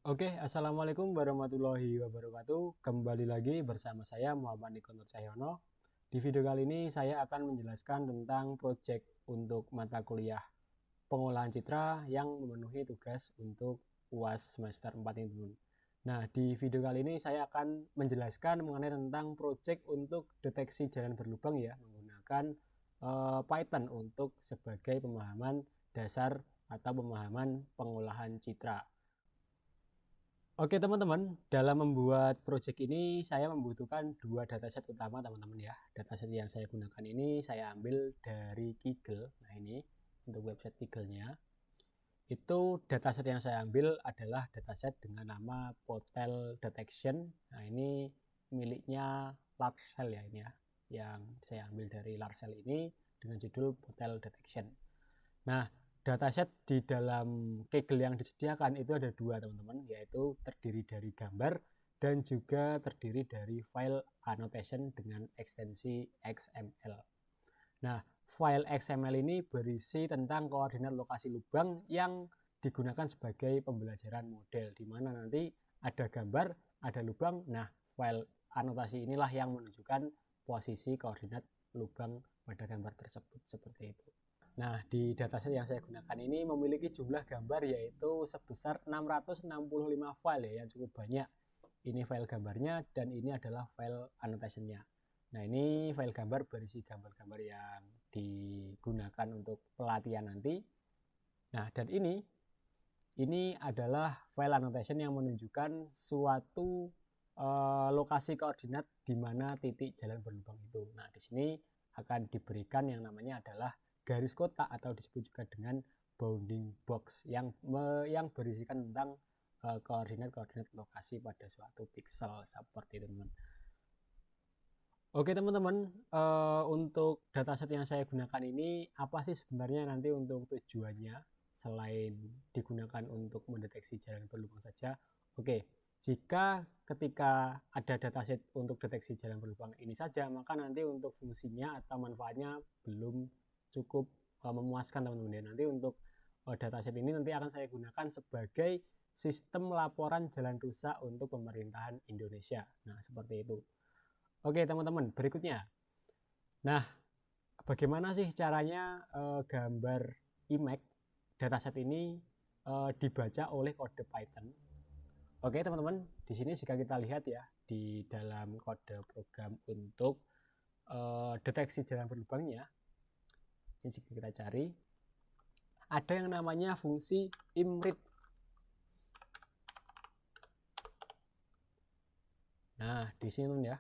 Oke, Assalamualaikum warahmatullahi wabarakatuh. Kembali lagi bersama saya Muhammad Niko Nur Cahyono. Di video kali ini saya akan menjelaskan tentang proyek untuk mata kuliah pengolahan citra yang memenuhi tugas untuk UAS semester 4 ini. Nah, di video kali ini saya akan menjelaskan mengenai tentang proyek untuk deteksi jalan berlubang ya, menggunakan Python untuk sebagai pemahaman dasar atau pemahaman pengolahan citra. Oke teman-teman, dalam membuat project ini saya membutuhkan dua dataset utama teman-teman ya. Dataset yang saya gunakan ini saya ambil dari Kaggle. Nah ini untuk website Kaggle-nya. Itu dataset yang saya ambil adalah dataset dengan nama Potel Detection. Nah ini miliknya Larcel ya ini ya. Yang saya ambil dari Larcel ini dengan judul Potel Detection. Nah, dataset di dalam Kaggle yang disediakan itu ada dua teman-teman, yaitu terdiri dari gambar dan juga terdiri dari file annotation dengan ekstensi XML. Nah, file XML ini berisi tentang koordinat lokasi lubang yang digunakan sebagai pembelajaran model, di mana nanti ada gambar, ada lubang. Nah, file anotasi inilah yang menunjukkan posisi koordinat lubang pada gambar tersebut seperti itu. Nah, di dataset yang saya gunakan ini memiliki jumlah gambar yaitu sebesar 665 file ya, yang cukup banyak. Ini file gambarnya dan ini adalah file annotation-nya. Nah, ini file gambar berisi gambar-gambar yang digunakan untuk pelatihan nanti. Nah, dan ini adalah file annotation yang menunjukkan suatu lokasi koordinat di mana titik jalan berlubang itu. Nah, di sini akan diberikan yang namanya adalah garis kotak atau disebut juga dengan bounding box yang berisikan tentang koordinat-koordinat lokasi pada suatu pixel seperti itu teman. Oke teman-teman, untuk dataset yang saya gunakan ini apa sih sebenarnya nanti untuk tujuannya selain digunakan untuk mendeteksi jalan berlubang saja? Oke, jika ketika ada dataset untuk deteksi jalan berlubang ini saja, maka nanti untuk fungsinya atau manfaatnya belum cukup memuaskan teman-teman. Nanti untuk dataset ini nanti akan saya gunakan sebagai sistem laporan jalan rusak untuk pemerintahan Indonesia. Nah, seperti itu. Oke, teman-teman, berikutnya. Nah, bagaimana sih caranya gambar IMAX dataset ini dibaca oleh kode Python? Oke, teman-teman, di sini jika kita lihat ya, di dalam kode program untuk deteksi jalan berlubangnya, ini jika kita cari, ada yang namanya fungsi imread. Nah, di sini ya,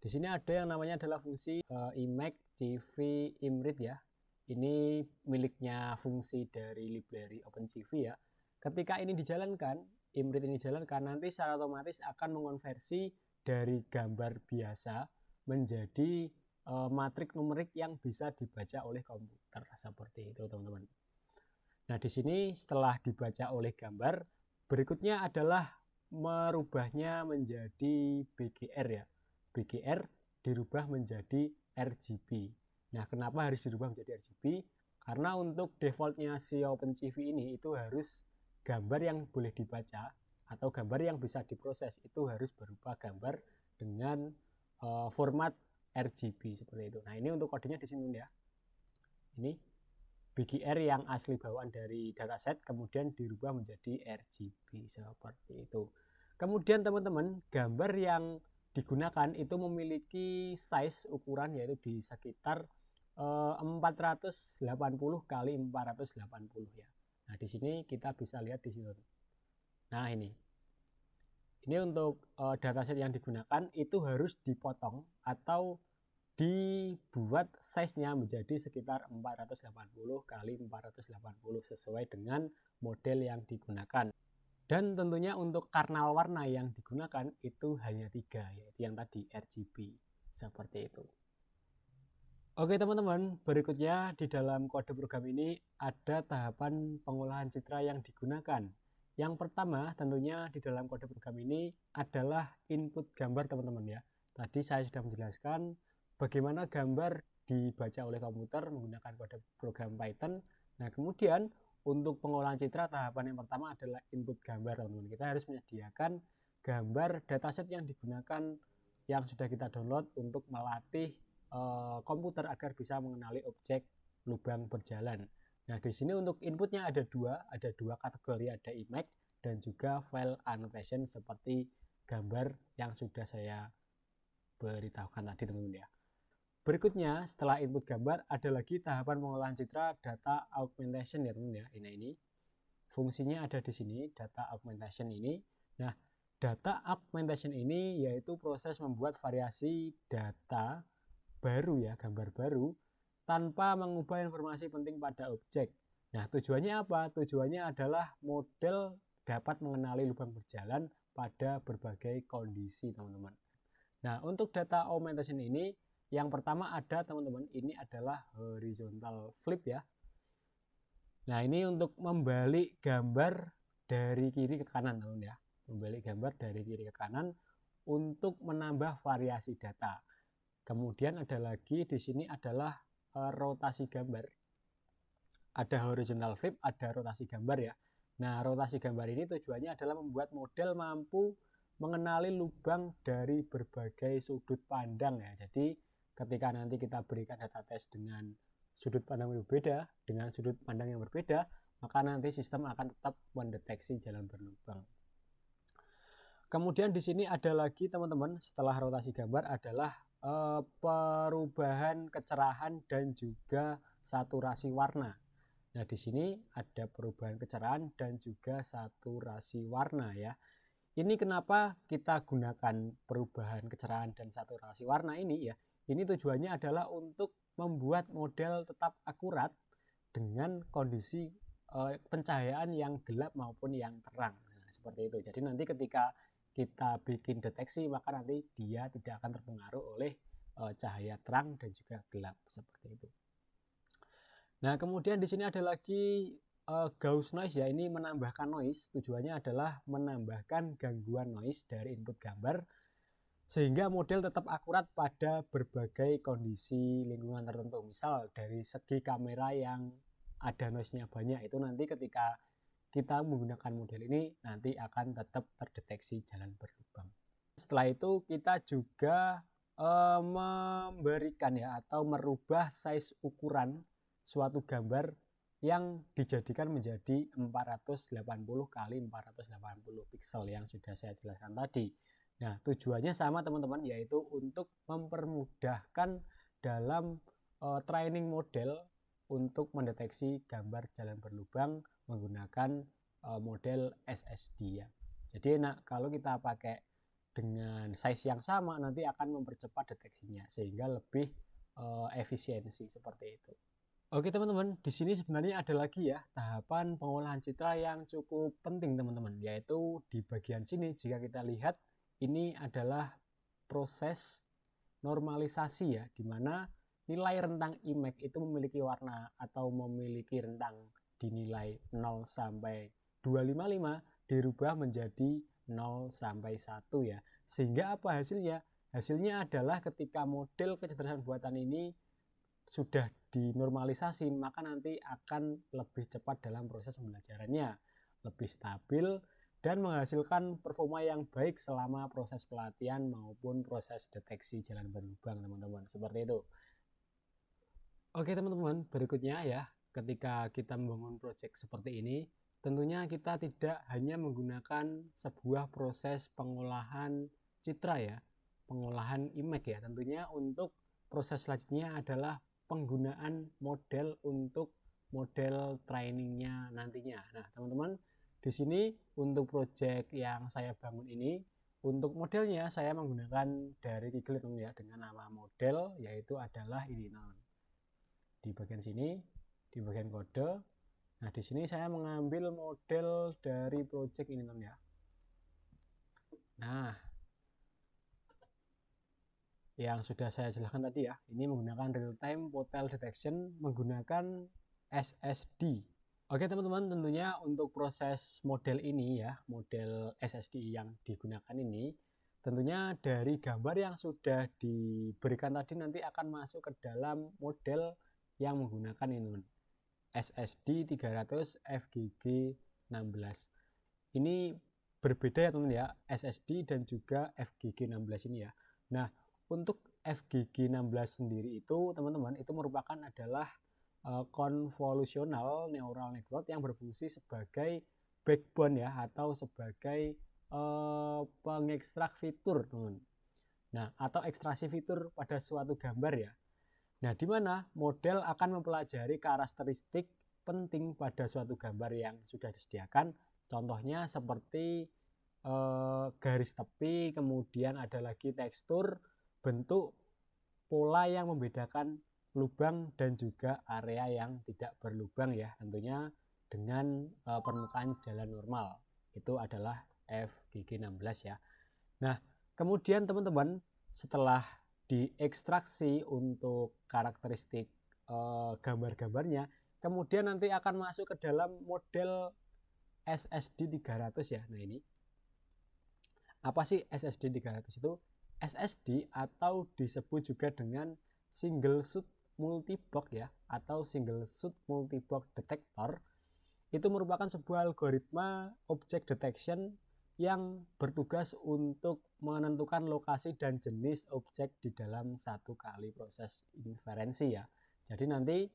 di sini ada yang namanya adalah fungsi IMAX CV imread ya. Ini miliknya fungsi dari library OpenCV ya. Ketika ini dijalankan, imread ini dijalankan, nanti secara otomatis akan mengonversi dari gambar biasa menjadi matrik numerik yang bisa dibaca oleh komputer seperti itu teman-teman. Nah di sini setelah dibaca oleh gambar, berikutnya adalah merubahnya menjadi BGR ya. BGR dirubah menjadi RGB. Nah kenapa harus dirubah menjadi RGB? Karena untuk defaultnya si OpenCV ini itu harus gambar yang boleh dibaca atau gambar yang bisa diproses itu harus berupa gambar dengan format RGB seperti itu. Nah ini untuk kodenya di sini ya. Ini BGR yang asli bawaan dari dataset kemudian dirubah menjadi RGB seperti itu. Kemudian teman-teman, gambar yang digunakan itu memiliki size ukuran yaitu di sekitar 480 kali 480 ya. Nah, di sini kita bisa lihat di sini. Nah, ini untuk dataset yang digunakan itu harus dipotong atau dibuat size-nya menjadi sekitar 480 kali 480 sesuai dengan model yang digunakan. Dan tentunya untuk karnal warna yang digunakan itu hanya 3, yaitu yang tadi RGB seperti itu. Oke teman-teman, berikutnya di dalam kode program ini ada tahapan pengolahan citra yang digunakan. Yang pertama tentunya di dalam kode program ini adalah input gambar teman-teman ya. Tadi saya sudah menjelaskan bagaimana gambar dibaca oleh komputer menggunakan kode program Python. Nah kemudian untuk pengolahan citra tahapan yang pertama adalah input gambar, teman-teman. Kita harus menyediakan gambar dataset yang digunakan yang sudah kita download untuk melatih komputer agar bisa mengenali objek lubang berjalan. Nah, di sini untuk inputnya ada dua kategori, ada image dan juga file annotation seperti gambar yang sudah saya beritahukan tadi, teman-teman ya. Berikutnya setelah input gambar ada lagi tahapan pengolahan citra data augmentation ya, teman-teman ya. Ini fungsinya ada di sini, data augmentation ini. Nah, data augmentation ini yaitu proses membuat variasi data baru ya, gambar baru tanpa mengubah informasi penting pada objek. Nah, tujuannya apa? Tujuannya adalah model dapat mengenali lubang berjalan pada berbagai kondisi, teman-teman. Nah, untuk data augmentation ini yang pertama ada, teman-teman, ini adalah horizontal flip ya. Nah, ini untuk membalik gambar dari kiri ke kanan, teman-teman ya. Membalik gambar dari kiri ke kanan untuk menambah variasi data. Kemudian ada lagi di sini adalah rotasi gambar. Ada horizontal flip, ada rotasi gambar ya. Nah, rotasi gambar ini tujuannya adalah membuat model mampu mengenali lubang dari berbagai sudut pandang ya. Jadi ketika nanti kita berikan data tes dengan sudut pandang yang berbeda, dengan sudut pandang yang berbeda, maka nanti sistem akan tetap mendeteksi jalan berlubang. Kemudian di sini ada lagi, teman-teman, setelah rotasi gambar adalah perubahan kecerahan dan juga saturasi warna. Nah, di sini ada perubahan kecerahan dan juga saturasi warna ya. Ini kenapa kita gunakan perubahan kecerahan dan saturasi warna ini ya. Ini tujuannya adalah untuk membuat model tetap akurat dengan kondisi pencahayaan yang gelap maupun yang terang. Nah, seperti itu. Jadi nanti ketika kita bikin deteksi, maka nanti dia tidak akan terpengaruh oleh cahaya terang dan juga gelap seperti itu. Nah, kemudian di sini ada lagi Gauss noise ya. Ini menambahkan noise. Tujuannya adalah menambahkan gangguan noise dari input gambar sehingga model tetap akurat pada berbagai kondisi lingkungan tertentu. Misal dari segi kamera yang ada noise-nya banyak, itu nanti ketika kita menggunakan model ini nanti akan tetap terdeteksi jalan berlubang. Setelah itu kita juga memberikan ya atau merubah size ukuran suatu gambar yang dijadikan menjadi 480 kali 480 pixel yang sudah saya jelaskan tadi. Nah, tujuannya sama, teman-teman, yaitu untuk mempermudahkan dalam training model untuk mendeteksi gambar jalan berlubang menggunakan model SSD ya. Jadi enak kalau kita pakai dengan size yang sama, nanti akan mempercepat deteksinya sehingga lebih efisiensi seperti itu. Oke, teman-teman, di sini sebenarnya ada lagi ya tahapan pengolahan citra yang cukup penting, teman-teman, yaitu di bagian sini. Jika kita lihat, ini adalah proses normalisasi ya, di mana nilai rentang image itu memiliki warna atau memiliki rentang dinilai 0 sampai 255 dirubah menjadi 0 sampai 1 ya. Sehingga apa hasilnya? Hasilnya adalah ketika model kecerdasan buatan ini sudah dinormalisasi, maka nanti akan lebih cepat dalam proses pembelajarannya, lebih stabil, dan menghasilkan performa yang baik selama proses pelatihan maupun proses deteksi jalan berlubang, teman-teman. Seperti itu. Oke, teman-teman, berikutnya ya, ketika kita membangun proyek seperti ini, tentunya kita tidak hanya menggunakan sebuah proses pengolahan citra ya, pengolahan image ya. Tentunya untuk proses selanjutnya adalah penggunaan model untuk model trainingnya nantinya. Nah, teman-teman, di sini untuk proyek yang saya bangun ini, untuk modelnya saya menggunakan dari Kiglet ya, dengan nama model yaitu adalah ini, teman. Di bagian sini, di bagian kode. Nah, di sini saya mengambil model dari proyek ini, teman ya. Nah, yang sudah saya jelaskan tadi ya, ini menggunakan real time photo detection menggunakan SSD. Oke, teman-teman, tentunya untuk proses model ini ya, model SSD yang digunakan ini, tentunya dari gambar yang sudah diberikan tadi nanti akan masuk ke dalam model yang menggunakan ini. SSD 300 FGG 16. Ini berbeda ya teman ya, SSD dan juga FGG 16 ini ya. Nah, untuk FGG 16 sendiri itu teman-teman itu merupakan adalah convolutional neural network yang berfungsi sebagai backbone ya, atau sebagai pengekstrak fitur teman. Nah, atau ekstraksi fitur pada suatu gambar ya. Nah, di mana model akan mempelajari karakteristik penting pada suatu gambar yang sudah disediakan. Contohnya seperti garis tepi, kemudian ada lagi tekstur, bentuk, pola yang membedakan lubang dan juga area yang tidak berlubang ya, tentunya dengan permukaan jalan normal. Itu adalah FGG 16 ya. Nah, kemudian teman-teman setelah diekstraksi untuk karakteristik gambar-gambarnya, kemudian nanti akan masuk ke dalam model SSD 300 ya. Nah, ini apa sih SSD 300 itu? SSD atau disebut juga dengan single shoot multibox ya, atau single shoot multibox detector, itu merupakan sebuah algoritma object detection yang bertugas untuk menentukan lokasi dan jenis objek di dalam satu kali proses inferensi ya. Jadi nanti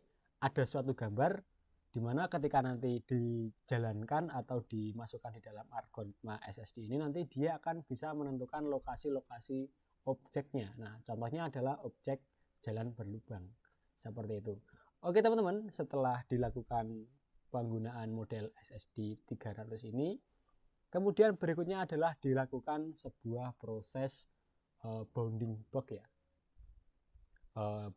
ada suatu gambar di mana ketika nanti dijalankan atau dimasukkan di dalam algoritma SSD ini, nanti dia akan bisa menentukan lokasi-lokasi objeknya. Nah, contohnya adalah objek jalan berlubang seperti itu. Oke teman-teman, setelah dilakukan penggunaan model SSD 300 ini, kemudian berikutnya adalah dilakukan sebuah proses bounding box ya.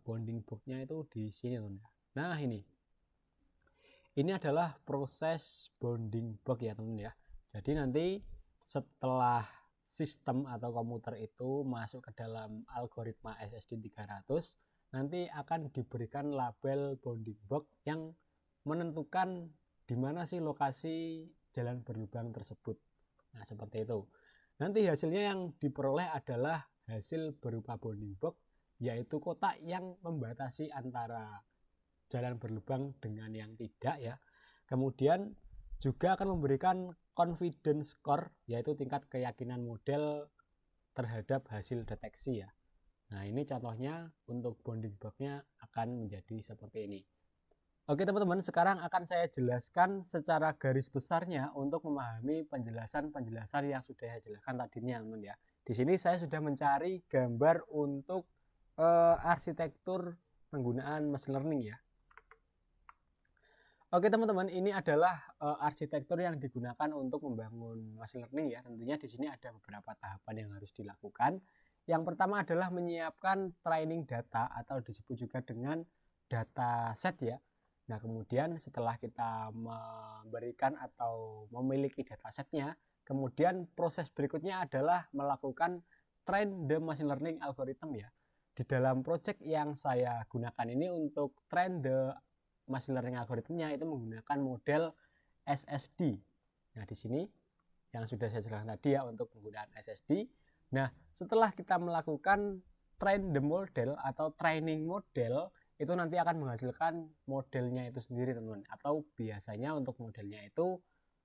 Bounding box-nya itu di sini teman. Nah, ini adalah proses bounding box ya teman ya. Jadi nanti setelah sistem atau komputer itu masuk ke dalam algoritma SSD 300, nanti akan diberikan label bounding box yang menentukan di mana sih lokasi jalan berlubang tersebut. Nah, seperti itu. Nanti hasilnya yang diperoleh adalah hasil berupa bounding box, yaitu kotak yang membatasi antara jalan berlubang dengan yang tidak ya. Kemudian juga akan memberikan confidence score, yaitu tingkat keyakinan model terhadap hasil deteksi ya. Nah, ini contohnya untuk bounding box-nya akan menjadi seperti ini. Oke teman-teman, sekarang akan saya jelaskan secara garis besarnya untuk memahami penjelasan-penjelasan yang sudah saya jelaskan tadinya teman ya. Di sini saya sudah mencari gambar untuk arsitektur penggunaan machine learning ya. Oke teman-teman, ini adalah arsitektur yang digunakan untuk membangun machine learning ya. Tentunya di sini ada beberapa tahapan yang harus dilakukan. Yang pertama adalah menyiapkan training data atau disebut juga dengan data set ya. Nah, kemudian setelah kita memberikan atau memiliki datasetnya, kemudian proses berikutnya adalah melakukan train the machine learning algorithm ya. Di dalam project yang saya gunakan ini untuk train the machine learning algoritmnya itu menggunakan model SSD. Nah, di sini yang sudah saya jelaskan tadi ya untuk penggunaan SSD. Nah, setelah kita melakukan train the model atau training model, itu nanti akan menghasilkan modelnya itu sendiri teman-teman, atau biasanya untuk modelnya itu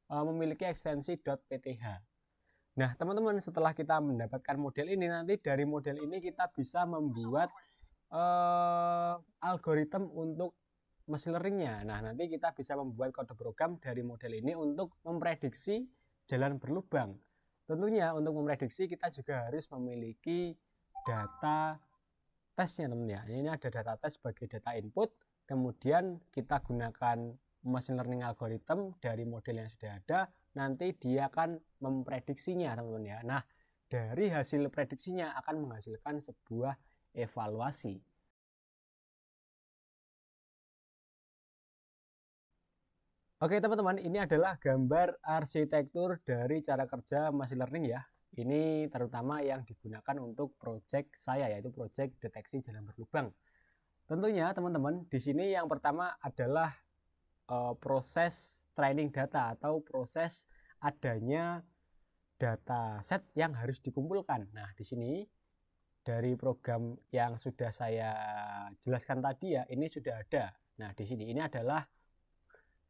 memiliki ekstensi .pth. Nah teman-teman, setelah kita mendapatkan model ini, nanti dari model ini kita bisa membuat algoritma untuk machine learningnya. Nah, nanti kita bisa membuat kode program dari model ini untuk memprediksi jalan berlubang. Tentunya untuk memprediksi kita juga harus memiliki data tesnya teman ya. Ini ada data tes sebagai data input, kemudian kita gunakan machine learning algorithm dari model yang sudah ada, nanti dia akan memprediksinya teman-teman ya. Nah, dari hasil prediksinya akan menghasilkan sebuah evaluasi. Oke teman-teman, ini adalah gambar arsitektur dari cara kerja machine learning ya. Ini terutama yang digunakan untuk project saya, yaitu project deteksi jalan berlubang. Tentunya teman-teman, di sini yang pertama adalah proses training data atau proses adanya data set yang harus dikumpulkan. Nah, di sini dari program yang sudah saya jelaskan tadi ya, ini sudah ada. Nah, di sini ini adalah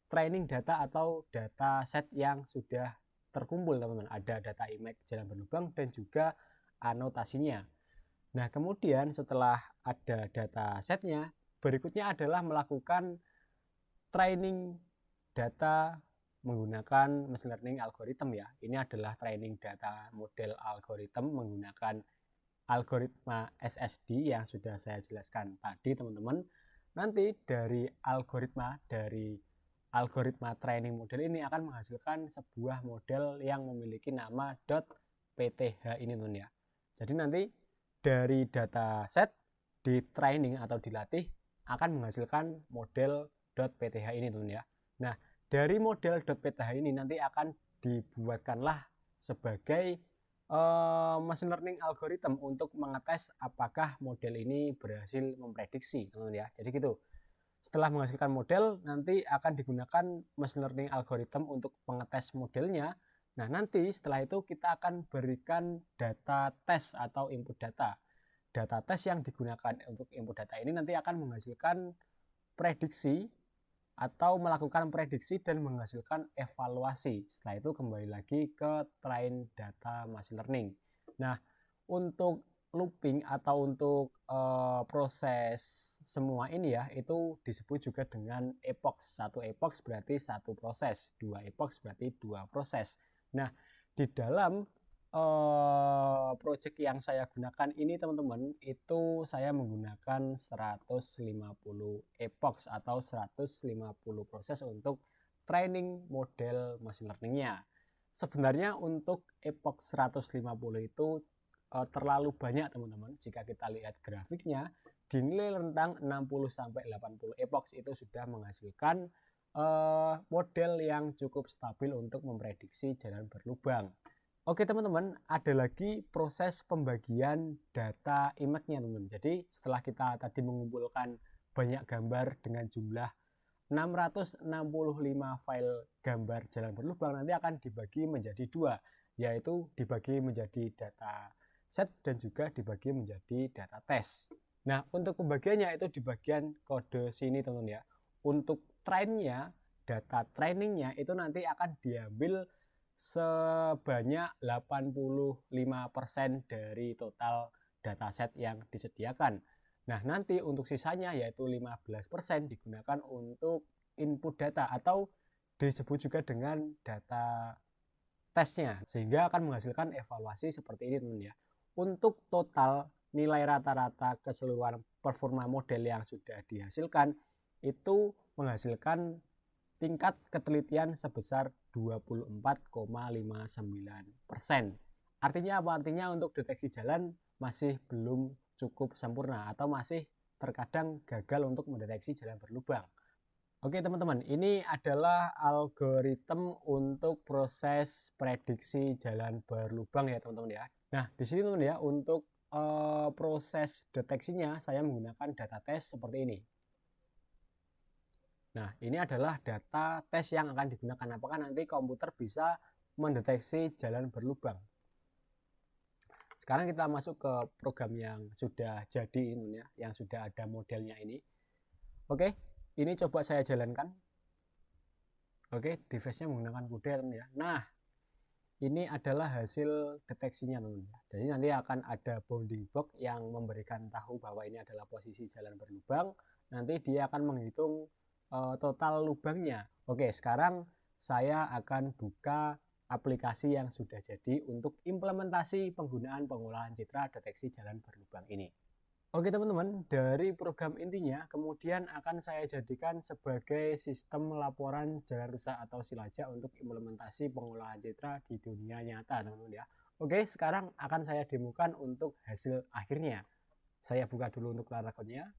training data atau data set yang sudah terkumpul teman-teman. Ada data image jalan berlubang dan juga anotasinya. Nah, kemudian setelah ada data setnya, berikutnya adalah melakukan training data menggunakan machine learning algorithm ya. Ini adalah training data model algorithm menggunakan algoritma SSD yang sudah saya jelaskan tadi teman-teman. Nanti dari algoritma training model ini akan menghasilkan sebuah model yang memiliki nama .pth ini teman ya. Jadi nanti dari data set di training atau dilatih akan menghasilkan model .pth ini teman ya. Nah, dari model .pth ini nanti akan dibuatkanlah sebagai machine learning algorithm untuk mengetes apakah model ini berhasil memprediksi teman-teman ya. Jadi gitu. Setelah menghasilkan model, nanti akan digunakan machine learning algorithm untuk mengetes modelnya. Nah, nanti setelah itu kita akan berikan data tes atau input data. Data tes yang digunakan untuk input data ini nanti akan menghasilkan prediksi atau melakukan prediksi dan menghasilkan evaluasi. Setelah itu kembali lagi ke train data machine learning. Nah, untuk looping atau untuk proses semua ini ya, itu disebut juga dengan epochs. Satu epochs berarti satu proses, dua epochs berarti dua proses. Nah, di dalam project yang saya gunakan ini teman-teman, itu saya menggunakan 150 epochs atau 150 proses untuk training model machine learningnya. Sebenarnya untuk epoch 150 itu terlalu banyak teman-teman. Jika kita lihat grafiknya, dinilai rentang 60-80 epochs itu sudah menghasilkan model yang cukup stabil untuk memprediksi jalan berlubang. Oke teman-teman, ada lagi proses pembagian data image-nya teman-teman. Jadi setelah kita tadi mengumpulkan banyak gambar dengan jumlah 665 file gambar jalan berlubang, nanti akan dibagi menjadi dua, yaitu dibagi menjadi data set dan juga dibagi menjadi data tes. Nah, untuk pembagiannya itu di bagian kode sini teman-teman ya. Untuk trainnya, data trainingnya itu nanti akan diambil sebanyak 85% dari total dataset yang disediakan. Nah, nanti untuk sisanya yaitu 15% digunakan untuk input data atau disebut juga dengan data tesnya, sehingga akan menghasilkan evaluasi seperti ini teman ya. Untuk total nilai rata-rata keseluruhan performa model yang sudah dihasilkan itu menghasilkan tingkat ketelitian sebesar 24,59%. Artinya apa? Artinya untuk deteksi jalan masih belum cukup sempurna atau masih terkadang gagal untuk mendeteksi jalan berlubang. Oke teman-teman, ini adalah algoritma untuk proses prediksi jalan berlubang ya teman-teman ya. Nah, di sini teman-teman ya, untuk proses deteksinya saya menggunakan data tes seperti ini. Nah, ini adalah data tes yang akan digunakan. Apakah nanti komputer bisa mendeteksi jalan berlubang? Sekarang kita masuk ke program yang sudah jadi ini ya, yang sudah ada modelnya ini. Oke, ini coba saya jalankan. Oke, device-nya menggunakan kuda ya. Nah, ini adalah hasil deteksinya teman-teman. Jadi nanti akan ada bounding box yang memberikan tahu bahwa ini adalah posisi jalan berlubang. Nanti dia akan menghitung total lubangnya. Oke, sekarang saya akan buka aplikasi yang sudah jadi untuk implementasi penggunaan pengolahan citra deteksi jalan berlubang ini. Oke teman-teman, dari program intinya kemudian akan saya jadikan sebagai sistem laporan jalan rusak atau silajak untuk implementasi pengolahan citra di dunia nyata teman-teman ya. Oke, sekarang akan saya demokan untuk hasil akhirnya. Saya buka dulu untuk laraknya.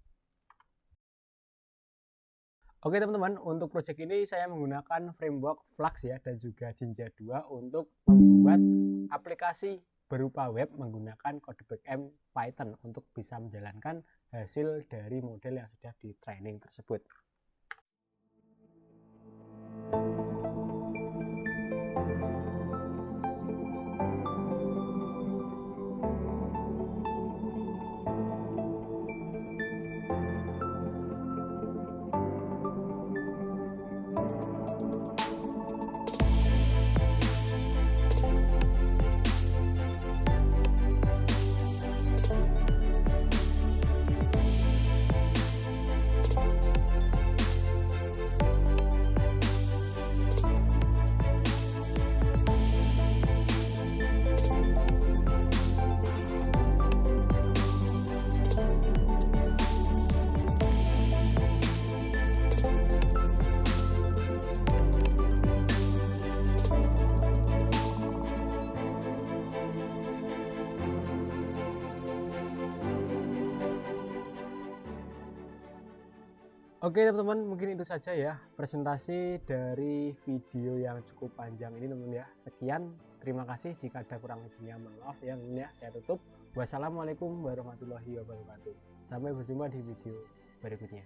Oke teman-teman, untuk project ini saya menggunakan framework Flux ya dan juga Jinja 2 untuk membuat aplikasi berupa web menggunakan kode backend Python untuk bisa menjalankan hasil dari model yang sudah di training tersebut. Oke teman-teman, mungkin itu saja ya presentasi dari video yang cukup panjang ini teman-teman ya. Sekian, terima kasih, jika ada kurang lebihnya maaf ya teman-teman ya. Saya tutup. Wassalamualaikum warahmatullahi wabarakatuh. Sampai berjumpa di video berikutnya.